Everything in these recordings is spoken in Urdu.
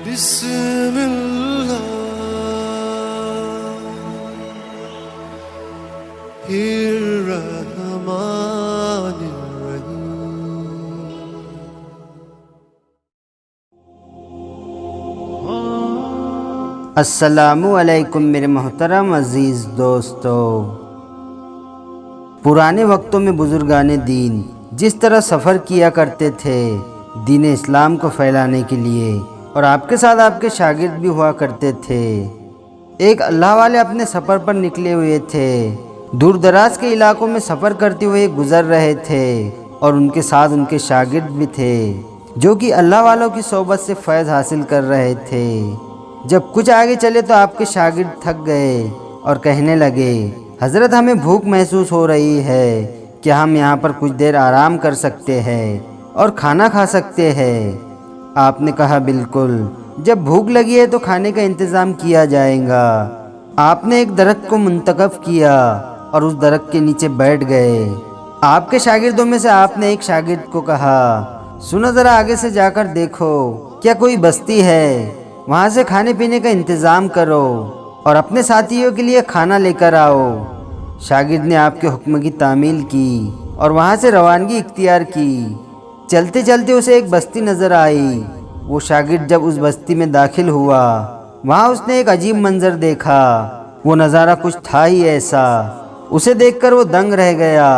بسم اللہ الرحمن الرحیم۔ السلام علیکم میرے محترم عزیز دوستو۔ پرانے وقتوں میں بزرگان دین جس طرح سفر کیا کرتے تھے دین اسلام کو پھیلانے کے لیے، اور آپ کے ساتھ آپ کے شاگرد بھی ہوا کرتے تھے، ایک اللہ والے اپنے سفر پر نکلے ہوئے تھے، دور دراز کے علاقوں میں سفر کرتے ہوئے گزر رہے تھے، اور ان کے ساتھ ان کے شاگرد بھی تھے جو کہ اللہ والوں کی صحبت سے فیض حاصل کر رہے تھے۔ جب کچھ آگے چلے تو آپ کے شاگرد تھک گئے اور کہنے لگے، حضرت ہمیں بھوک محسوس ہو رہی ہے، کیا ہم یہاں پر کچھ دیر آرام کر سکتے ہیں اور کھانا کھا سکتے ہیں؟ آپ نے کہا بالکل، جب بھوک لگی ہے تو کھانے کا انتظام کیا جائے گا۔ آپ نے ایک درخت کو منتخب کیا اور اس درخت کے نیچے بیٹھ گئے۔ آپ کے شاگردوں میں سے آپ نے ایک شاگرد کو کہا، سنو ذرا آگے سے جا کر دیکھو کیا کوئی بستی ہے، وہاں سے کھانے پینے کا انتظام کرو اور اپنے ساتھیوں کے لیے کھانا لے کر آؤ۔ شاگرد نے آپ کے حکم کی تعمیل کی اور وہاں سے روانگی اختیار کی۔ چلتے چلتے اسے ایک بستی نظر آئی۔ وہ شاگرد جب اس بستی میں داخل ہوا، وہاں اس نے ایک عجیب منظر دیکھا۔ وہ نظارہ کچھ تھا ہی ایسا، اسے دیکھ کر وہ دنگ رہ گیا۔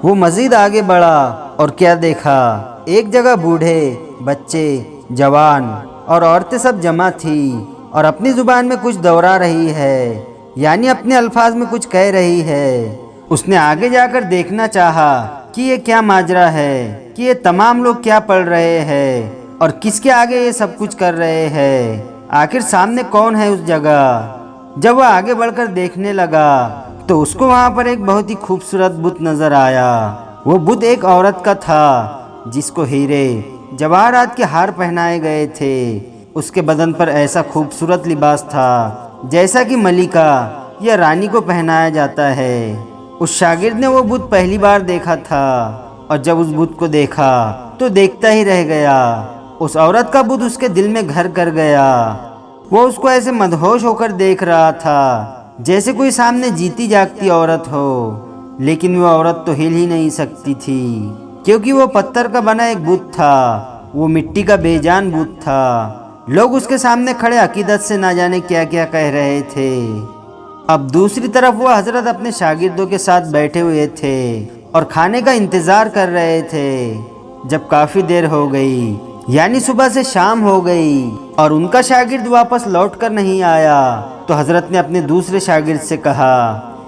وہ مزید آگے بڑھا اور کیا دیکھا، ایک جگہ بوڑھے، بچے، جوان اور عورتیں سب جمع تھی اور اپنی زبان میں کچھ دوہرا رہی ہے، یعنی اپنے الفاظ میں کچھ کہہ رہی ہے۔ اس نے آگے جا کر دیکھنا چاہا کہ یہ کیا ماجرا ہے، کہ یہ تمام لوگ کیا پڑھ رہے ہیں اور کس کے آگے یہ سب کچھ کر رہے ہیں، آخر سامنے کون ہے اس جگہ۔ جب وہ آگے بڑھ کر دیکھنے لگا تو اس کو وہاں پر ایک بہت ہی خوبصورت بت نظر آیا۔ وہ بت ایک عورت کا تھا جس کو ہیرے جواہرات کے ہار پہنائے گئے تھے۔ اس کے بدن پر ایسا خوبصورت لباس تھا جیسا کہ ملکہ یا رانی کو پہنایا جاتا ہے۔ اس شاگرد نے وہ بت پہلی بار دیکھا تھا، اور جب اس بت کو دیکھا تو دیکھتا ہی رہ گیا۔ اس عورت کا بت اس کے دل میں گھر کر گیا۔ وہ اس کو ایسے مدہوش ہو کر دیکھ رہا تھا جیسے کوئی سامنے جیتی جاگتی عورت ہو، لیکن وہ عورت تو ہل ہی نہیں سکتی تھی کیونکہ وہ پتھر کا بنا ایک بت تھا، وہ مٹی کا بے جان بت تھا۔ لوگ اس کے سامنے کھڑے عقیدت سے نہ جانے کیا کیا کہہ رہے تھے۔ اب دوسری طرف وہ حضرت اپنے شاگردوں کے ساتھ بیٹھے ہوئے تھے اور کھانے کا انتظار کر رہے تھے۔ جب کافی دیر ہو گئی، یعنی صبح سے شام ہو گئی، اور ان کا شاگرد واپس لوٹ کر نہیں آیا، تو حضرت نے اپنے دوسرے شاگرد سے کہا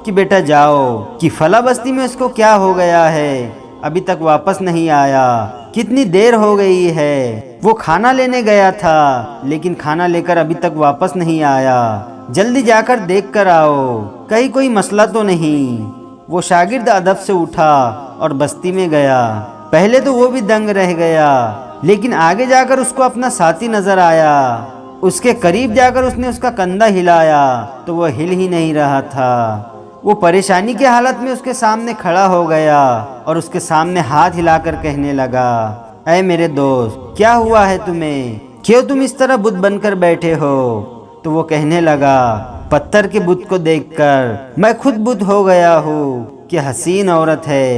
کہ بیٹا جاؤ کہ فلاں بستی میں اس کو کیا ہو گیا ہے، ابھی تک واپس نہیں آیا، کتنی دیر ہو گئی ہے۔ وہ کھانا لینے گیا تھا لیکن کھانا لے کر ابھی تک واپس نہیں آیا، جلدی جا کر دیکھ کر آؤ، کہیں کوئی مسئلہ تو نہیں۔ وہ شاگرد ادب سے اٹھا اور بستی میں گیا۔ پہلے تو وہ بھی دنگ رہ گیا، لیکن آگے جا کر اس کو اپنا ساتھی نظر آیا۔ اس کے قریب جا کر اس نے اس کا کندھا ہلایا تو وہ ہل ہی نہیں رہا تھا۔ وہ پریشانی کی حالت میں اس کے سامنے کھڑا ہو گیا اور اس کے سامنے ہاتھ ہلا کر کہنے لگا، اے میرے دوست، کیا ہوا ہے تمہیں؟ کیوں تم اس طرح بت بن کر بیٹھے ہو؟ تو وہ کہنے لگا، پتھر کے بت کو دیکھ کر میں خود بت ہو گیا ہوں۔ کیا حسین عورت ہے،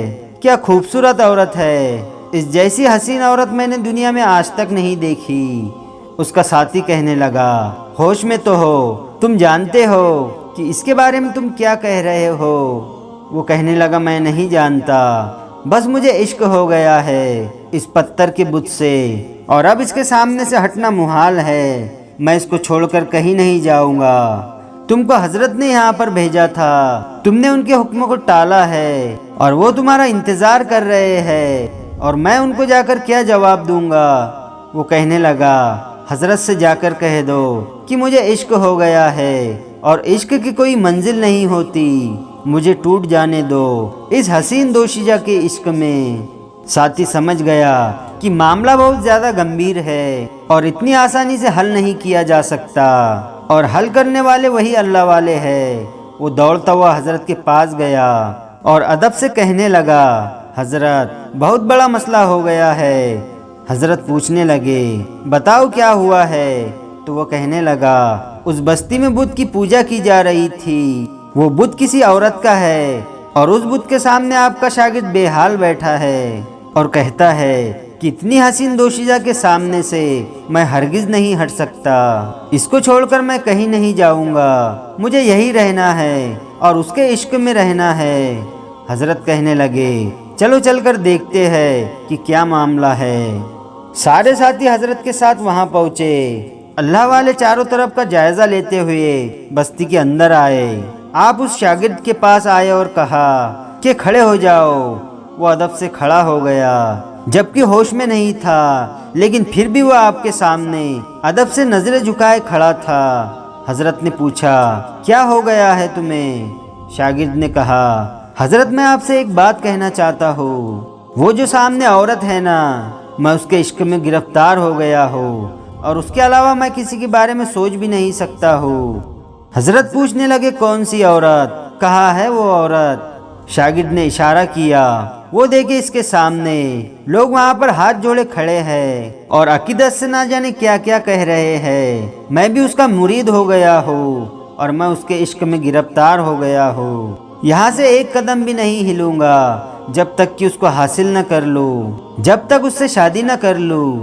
کیا خوبصورت عورت ہے، اس جیسی حسین عورت میں نے دنیا میں آج تک نہیں دیکھی۔ اس کا ساتھی کہنے لگا، ہوش میں تو ہو، تم جانتے ہو کہ اس کے بارے میں تم کیا کہہ رہے ہو؟ وہ کہنے لگا، میں نہیں جانتا، بس مجھے عشق ہو گیا ہے اس پتھر کے بت سے، اور اب اس کے سامنے سے ہٹنا محال ہے، میں اس کو چھوڑ کر کہیں نہیں جاؤں گا۔ تم کو حضرت نے یہاں پر بھیجا تھا، تم نے ان کے حکم کو ٹالا ہے اور وہ تمہارا انتظار کر رہے ہیں، اور میں ان کو جا کر کیا جواب دوں گا؟ وہ کہنے لگا، حضرت سے جا کر کہہ دو کہ مجھے عشق ہو گیا ہے اور عشق کی کوئی منزل نہیں ہوتی، مجھے ٹوٹ جانے دو اس حسین دوشیزہ کے عشق میں۔ ساتھی سمجھ گیا کہ معاملہ بہت زیادہ گمبھیر ہے اور اتنی آسانی سے حل نہیں کیا جا سکتا، اور حل کرنے والے وہی اللہ والے ہیں۔ وہ دوڑتا ہوا حضرت کے پاس گیا اور ادب سے کہنے لگا، حضرت بہت بڑا مسئلہ ہو گیا ہے۔ حضرت پوچھنے لگے، بتاؤ کیا ہوا ہے؟ تو وہ کہنے لگا اس بستی میں بت کی پوجا کی جا رہی تھی، وہ بت کسی عورت کا ہے اور اس بت کے سامنے آپ کا شاگرد بے حال بیٹھا ہے اور کہتا ہے کہ اتنی حسین دوشیزہ کے سامنے سے میں ہرگز نہیں ہٹ سکتا، اس کو چھوڑ کر میں کہیں نہیں جاؤں گا، مجھے یہی رہنا ہے اور اس کے عشق میں رہنا ہے۔ حضرت کہنے لگے چلو چل کر دیکھتے ہیں کہ کیا معاملہ ہے۔ سارے ساتھی حضرت کے ساتھ وہاں پہنچے۔ اللہ والے چاروں طرف کا جائزہ لیتے ہوئے بستی کے اندر آئے۔ آپ اس شاگرد کے پاس آئے اور کہا کہ کھڑے ہو جاؤ۔ وہ ادب سے کھڑا ہو گیا، جبکہ ہوش میں نہیں تھا، لیکن پھر بھی وہ آپ کے سامنے ادب سے نظریں جھکائے کھڑا تھا۔ حضرت نے پوچھا کیا ہو گیا ہے تمہیں؟ شاگرد نے کہا حضرت میں آپ سے ایک بات کہنا چاہتا ہوں، وہ جو سامنے عورت ہے نا، میں اس کے عشق میں گرفتار ہو گیا ہوں اور اس کے علاوہ میں کسی کے بارے میں سوچ بھی نہیں سکتا ہوں۔ حضرت پوچھنے لگے کون سی عورت؟ کہاں ہے وہ عورت؟ شاگرد نے اشارہ کیا، وہ دیکھے اس کے سامنے لوگ وہاں پر ہاتھ جوڑے کھڑے ہیں اور عقیدت سے نہ جانے کیا کیا کہہ رہے ہیں۔ میں بھی اس کا مرید ہو گیا ہوں اور میں اس کے عشق میں گرفتار ہو گیا ہوں، یہاں سے ایک قدم بھی نہیں ہلوں گا جب تک کہ اس کو حاصل نہ کر لوں، جب تک اس سے شادی نہ کر لوں۔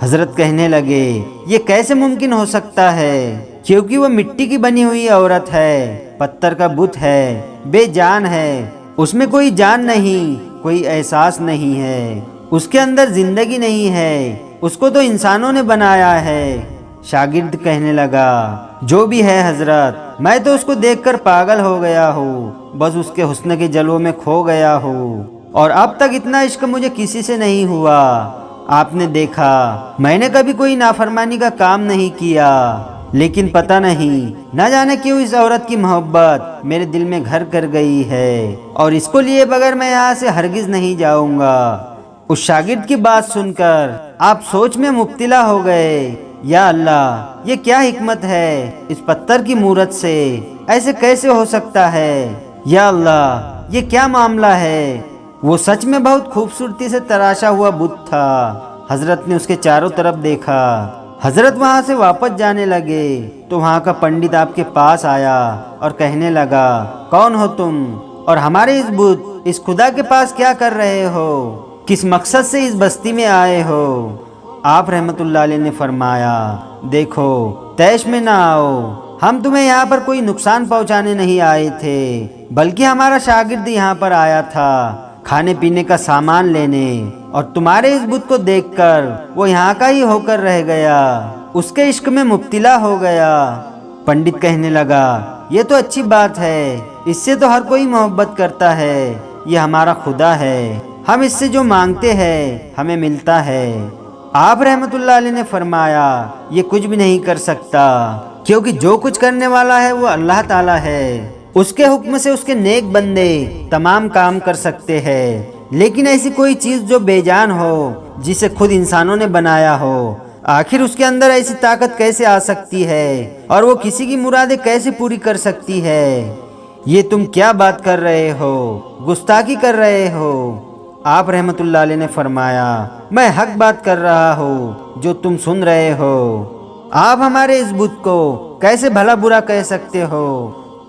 حضرت کہنے لگے یہ کیسے ممکن ہو سکتا ہے، کیونکہ وہ مٹی کی بنی ہوئی عورت ہے، پتھر کا بت ہے، بے جان ہے، اس میں کوئی جان نہیں، کوئی احساس نہیں ہے، اس کے اندر زندگی نہیں ہے، اس کو تو انسانوں نے بنایا ہے۔ شاگرد کہنے لگا جو بھی ہے حضرت، میں تو اس کو دیکھ کر پاگل ہو گیا ہوں، بس اس کے حسن کے جلووں میں کھو گیا ہوں، اور اب تک اتنا عشق مجھے کسی سے نہیں ہوا۔ آپ نے دیکھا میں نے کبھی کوئی نافرمانی کا کام نہیں کیا، لیکن پتہ نہیں نہ جانے کیوں اس عورت کی محبت میرے دل میں گھر کر گئی ہے، اور اس کو لیے بغیر میں یہاں سے ہرگز نہیں جاؤں گا۔ اس شاگرد کی بات سن کر آپ سوچ میں مبتلا ہو گئے، یا اللہ یہ کیا حکمت ہے، اس پتھر کی مورت سے ایسے کیسے ہو سکتا ہے، یا اللہ یہ کیا معاملہ ہے۔ وہ سچ میں بہت خوبصورتی سے تراشا ہوا بت تھا۔ حضرت نے اس کے چاروں طرف دیکھا۔ حضرت وہاں سے واپس جانے لگے تو وہاں کا پنڈت آپ کے پاس آیا اور کہنے لگا کون ہو تم اور ہمارے اس بت اس خدا کے پاس کیا کر رہے ہو، کس مقصد سے اس بستی میں آئے ہو؟ آپ رحمت اللہ علیہ نے فرمایا دیکھو تیش میں نہ آؤ، ہم تمہیں یہاں پر کوئی نقصان پہنچانے نہیں آئے تھے، بلکہ ہمارا شاگرد یہاں پر آیا تھا کھانے پینے کا سامان لینے، اور تمہارے اس بت کو دیکھ کر وہ یہاں کا ہی ہو کر رہ گیا، اس کے عشق میں مبتلا ہو گیا۔ پنڈت کہنے لگا یہ تو اچھی بات ہے، اس سے تو ہر کوئی محبت کرتا ہے، یہ ہمارا خدا ہے، ہم اس سے جو مانگتے ہیں ہمیں ملتا ہے۔ آپ رحمت اللہ علیہ نے فرمایا یہ کچھ بھی نہیں کر سکتا، کیونکہ جو کچھ کرنے والا ہے وہ اللہ تعالیٰ ہے، اس کے حکم سے اس کے نیک بندے تمام کام کر سکتے ہیں، لیکن ایسی کوئی چیز جو بے جان ہو، جسے خود انسانوں نے بنایا ہو، آخر اس کے اندر ایسی طاقت کیسے آ سکتی ہے اور وہ کسی کی مرادیں کیسے پوری کر سکتی ہے؟ یہ تم کیا بات کر رہے ہو، گستاخی کر رہے ہو۔ آپ رحمت اللہ علیہ نے فرمایا میں حق بات کر رہا ہوں جو تم سن رہے ہو، آپ ہمارے اس بت کو کیسے بھلا برا کہہ سکتے ہو؟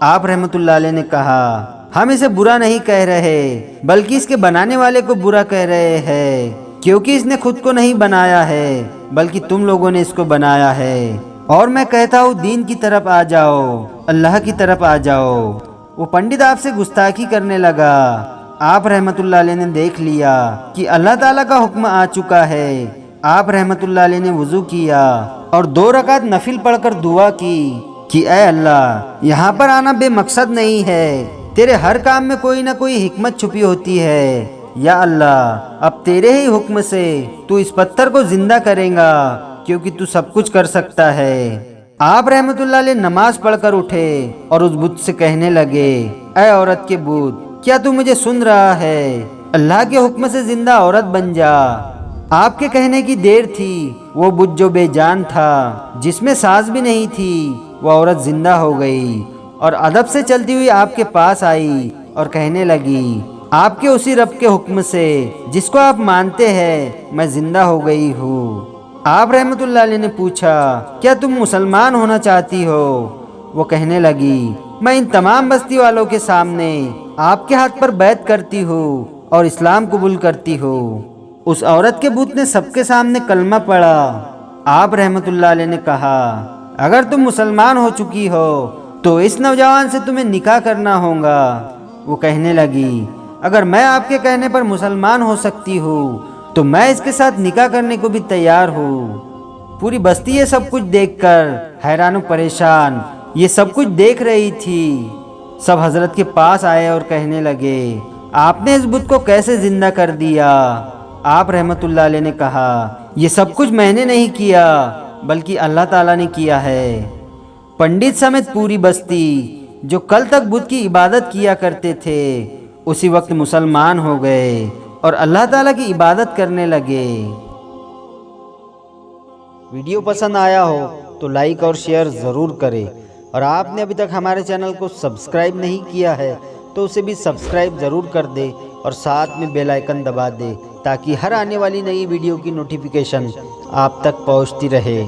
آپ رحمت اللہ علیہ نے کہا ہم اسے برا نہیں کہہ رہے، بلکہ اس کے بنانے والے کو برا کہہ رہے ہیں، کیونکہ اس نے خود کو نہیں بنایا ہے بلکہ تم لوگوں نے اس کو بنایا ہے۔ اور میں کہتا ہوں دین کی طرف آ جاؤ، اللہ کی طرف آ جاؤ۔ وہ پنڈت آپ سے گستاخی کرنے لگا۔ آپ رحمت اللہ علیہ نے دیکھ لیا کہ اللہ تعالیٰ کا حکم آ چکا ہے۔ آپ رحمت اللہ علیہ نے وضو کیا اور 2 رکعت نفل پڑھ کر دعا کی کہ اے اللہ یہاں پر آنا بے مقصد نہیں ہے، تیرے ہر کام میں کوئی نہ کوئی حکمت چھپی ہوتی ہے، یا اللہ اب تیرے ہی حکم سے تو اس پتھر کو زندہ کرے گا، کیونکہ تو سب کچھ کر سکتا ہے۔ آپ رحمت اللہ علیہ نماز پڑھ کر اٹھے اور اس بت سے کہنے لگے اے عورت کے بت کیا تو مجھے سن رہا ہے؟ اللہ کے حکم سے زندہ عورت بن جا۔ آپ کے کہنے کی دیر تھی، وہ بت جو بے جان تھا، جس میں سانس بھی نہیں تھی، وہ عورت زندہ ہو گئی اور ادب سے چلتی ہوئی آپ کے پاس آئی اور کہنے لگی آپ کے اسی رب کے حکم سے جس کو آپ مانتے ہیں میں زندہ ہو گئی ہوں۔ آپ رحمت اللہ علیہ نے پوچھا کیا تم مسلمان ہونا چاہتی ہو؟ وہ کہنے لگی میں ان تمام بستی والوں کے سامنے آپ کے ہاتھ پر بیعت کرتی ہوں اور اسلام قبول کرتی ہوں۔ اس عورت کے بت نے سب کے سامنے کلمہ پڑھا۔ آپ رحمت اللہ علیہ نے کہا اگر تم مسلمان ہو چکی ہو تو اس نوجوان سے تمہیں نکاح کرنا ہوگا۔ وہ کہنے لگی اگر میں آپ کے کہنے پر مسلمان ہو سکتی ہوں تو میں اس کے ساتھ نکاح کرنے کو بھی تیار ہوں۔ پوری بستی یہ سب کچھ دیکھ کر حیران و پریشان یہ سب کچھ دیکھ رہی تھی۔ سب حضرت کے پاس آئے اور کہنے لگے آپ نے اس بت کو کیسے زندہ کر دیا؟ آپ رحمت اللہ علیہ نے کہا یہ سب کچھ میں نے نہیں کیا بلکہ اللہ تعالیٰ نے کیا ہے۔ پنڈت سمیت پوری بستی جو کل تک بت کی عبادت کیا کرتے تھے اسی وقت مسلمان ہو گئے اور اللہ تعالیٰ کی عبادت کرنے لگے۔ ویڈیو پسند آیا ہو تو لائک اور شیئر ضرور کریں، اور آپ نے ابھی تک ہمارے چینل کو سبسکرائب نہیں کیا ہے تو اسے بھی سبسکرائب ضرور کر دے اور ساتھ میں بیل آئیکن دبا دے تاکہ ہر آنے والی نئی ویڈیو کی نوٹیفیکیشن آپ تک پہنچتی رہے۔